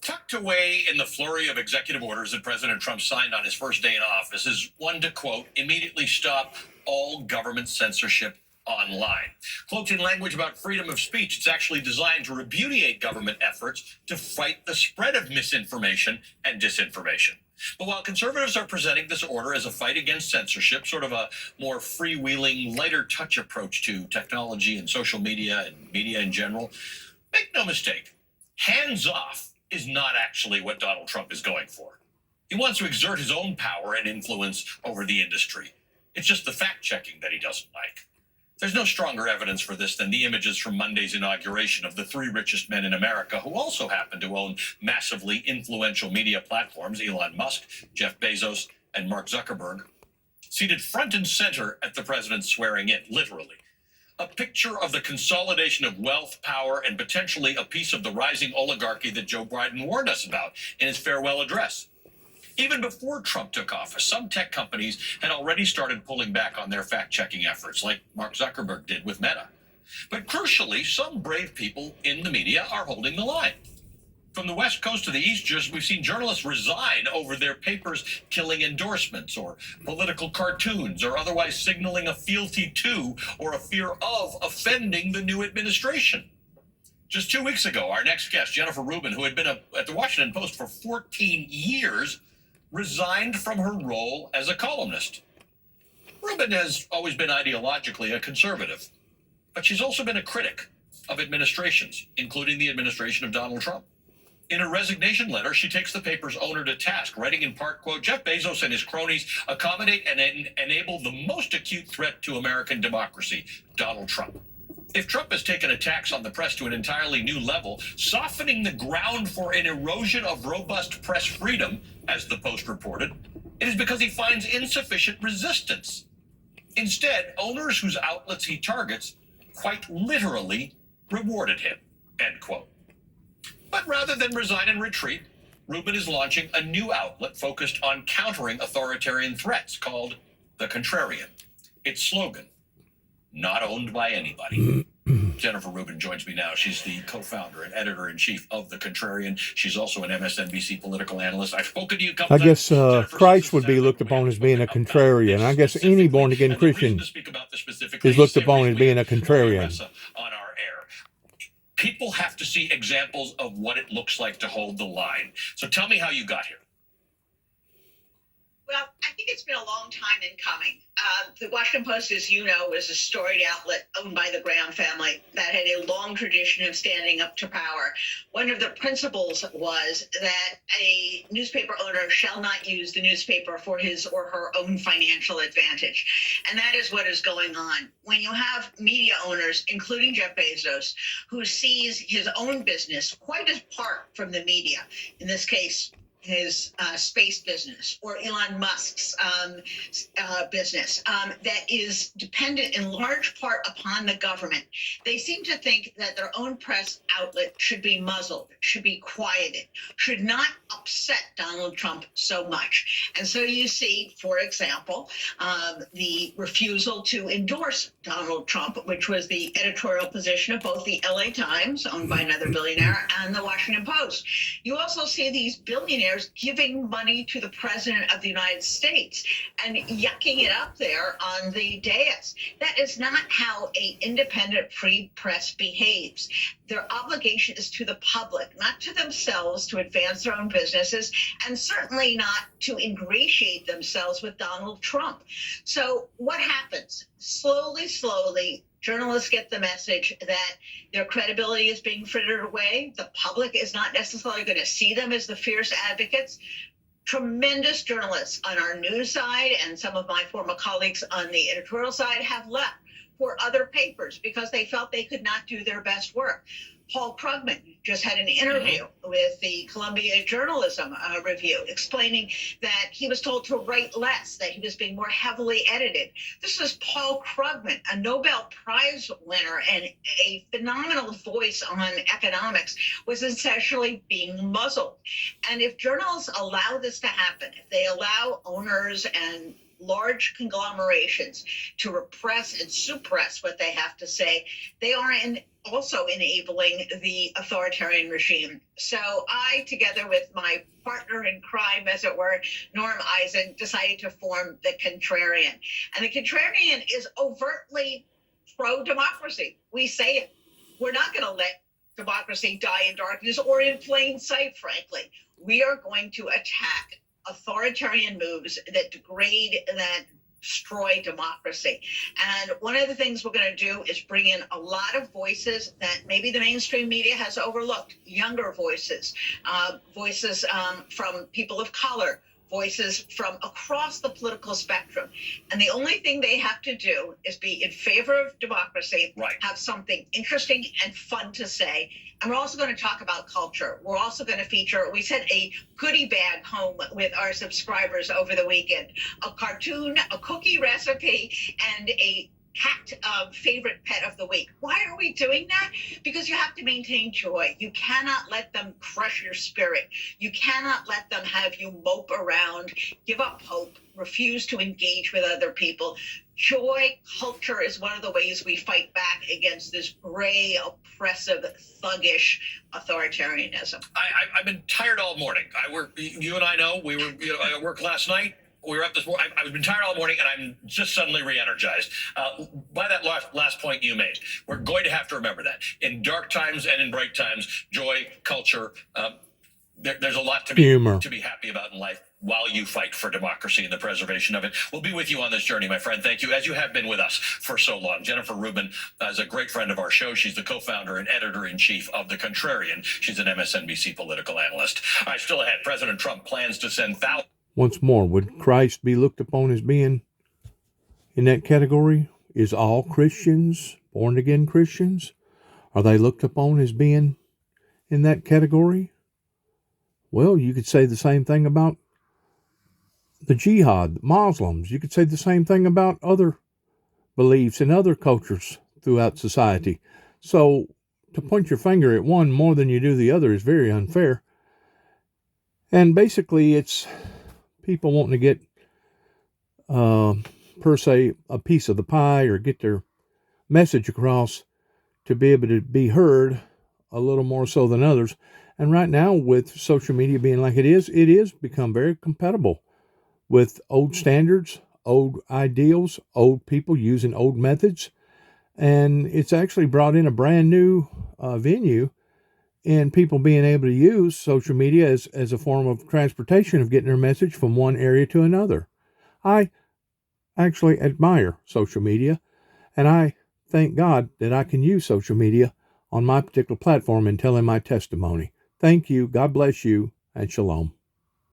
Tucked away in the flurry of executive orders that President Trump signed on his first day in office is one to, quote, immediately stop all government censorship online. Cloaked in language about freedom of speech, it's actually designed to repudiate government efforts to fight the spread of misinformation and disinformation. But while conservatives are presenting this order as a fight against censorship, sort of a more freewheeling, lighter touch approach to technology and social media and media in general, make no mistake, hands off is not actually what Donald Trump is going for. He wants to exert his own power and influence over the industry. It's just the fact-checking that he doesn't like. There's no stronger evidence for this than the images from Monday's inauguration of the three richest men in America, who also happen to own massively influential media platforms, Elon Musk, Jeff Bezos, and Mark Zuckerberg, seated front and center at the president's swearing in, literally. A picture of the consolidation of wealth, power, and potentially a piece of the rising oligarchy that Joe Biden warned us about in his farewell address. Even before Trump took office, some tech companies had already started pulling back on their fact-checking efforts, like Mark Zuckerberg did with Meta. But crucially, some brave people in the media are holding the line. From the West Coast to the East, we've seen journalists resign over their papers killing endorsements or political cartoons or otherwise signaling a fealty to or a fear of offending the new administration. Just 2 weeks ago, our next guest, Jennifer Rubin, who had been at the Washington Post for 14 years, resigned from her role as a columnist. Rubin has always been ideologically a conservative, but she's also been a critic of administrations, including the administration of Donald Trump. In her resignation letter, she takes the paper's owner to task, writing in part, quote, Jeff Bezos and his cronies accommodate and enable the most acute threat to American democracy, Donald Trump. If Trump has taken attacks on the press to an entirely new level, softening the ground for an erosion of robust press freedom, as the Post reported, it is because he finds insufficient resistance. Instead, owners whose outlets he targets quite literally rewarded him, end quote. But rather than resign and retreat, Rubin is launching a new outlet focused on countering authoritarian threats called The Contrarian. Its slogan, not owned by anybody. Jennifer Rubin joins me now. She's the co-founder and editor-in-chief of The Contrarian. She's also an MSNBC political analyst. I've spoken to you a couple times. I guess Christ would be looked upon as being a contrarian. I guess any born-again Christian is looked upon as being a contrarian. On our air. People have to see examples of what it looks like to hold the line. So tell me how you got here. Well, I think it's been a long time in coming. The Washington Post, as you know, is a storied outlet owned by the Graham family that had a long tradition of standing up to power. One of the principles was that a newspaper owner shall not use the newspaper for his or her own financial advantage. And that is what is going on. When you have media owners, including Jeff Bezos, who sees his own business quite apart from the media, in this case, his space business, or Elon Musk's business that is dependent in large part upon the government. They seem to think that their own press outlet should be muzzled, should be quieted, should not upset Donald Trump so much. And so you see, for example, the refusal to endorse Donald Trump, which was the editorial position of both the LA Times, owned by another billionaire, and the Washington Post. You also see these billionaires giving money to the president of the United States and yucking it up there on the dais. That is not how an independent free press behaves. Their obligation is to the public, not to themselves to advance their own businesses, and certainly not to ingratiate themselves with Donald Trump. So what happens? Slowly, journalists get the message that their credibility is being frittered away. The public is not necessarily going to see them as the fierce advocates. Tremendous journalists on our news side and some of my former colleagues on the editorial side have left for other papers because they felt they could not do their best work. Paul Krugman just had an interview with the Columbia Journalism Review explaining that he was told to write less, that he was being more heavily edited. This is Paul Krugman, a Nobel Prize winner and a phenomenal voice on economics, was essentially being muzzled. And if journalists allow this to happen, if they allow owners and large conglomerations to repress and suppress what they have to say, they are also enabling the authoritarian regime. So I, together with my partner in crime, as it were, Norm Eisen, decided to form the Contrarian. And the Contrarian is overtly pro-democracy. We say it. We're not going to let democracy die in darkness or in plain sight, frankly. We are going to attack authoritarian moves that degrade, that destroy democracy. And one of the things we're going to do is bring in a lot of voices that maybe the mainstream media has overlooked, younger voices, voices from people of color, voices from across the political spectrum. And the only thing they have to do is be in favor of democracy, right, have something interesting and fun to say. And we're also going to talk about culture. We're also going to feature, we sent a goodie bag home with our subscribers over the weekend, a cartoon, a cookie recipe, and a cat favorite pet of the week. Why are we doing that? Because you have to maintain joy. You cannot let them crush your spirit. You cannot let them have you mope around, give up hope, refuse to engage with other people. Joy, culture is one of the ways we fight back against this gray, oppressive, thuggish authoritarianism. I've been tired all morning. You and I know, we were at work last night. We were up this morning. I've been tired all morning, and I'm just suddenly re-energized by that last point you made. We're going to have to remember that in dark times and in bright times, joy, culture. There's a lot to be happy about in life while you fight for democracy and the preservation of it. We'll be with you on this journey, my friend. Thank you, as you have been with us for so long. Jennifer Rubin is a great friend of our show. She's the co-founder and editor-in-chief of The Contrarian. She's an MSNBC political analyst. All right, still ahead, President Trump plans to send thousands. Once more, would Christ be looked upon as being in that category? Is all Christians, born-again Christians, are they looked upon as being in that category? Well, you could say the same thing about the jihad, Muslims. You could say the same thing about other beliefs in other cultures throughout society. So to point your finger at one more than you do the other is very unfair. And basically it's people wanting to get, per se, a piece of the pie or get their message across to be able to be heard a little more so than others. And right now, with social media being like it is become very compatible with old standards, old ideals, old people using old methods. And it's actually brought in a brand new venue in people being able to use social media as a form of transportation of getting their message from one area to another. I actually admire social media, and I thank God that I can use social media on my particular platform in telling my testimony. Thank you, God bless you, and shalom.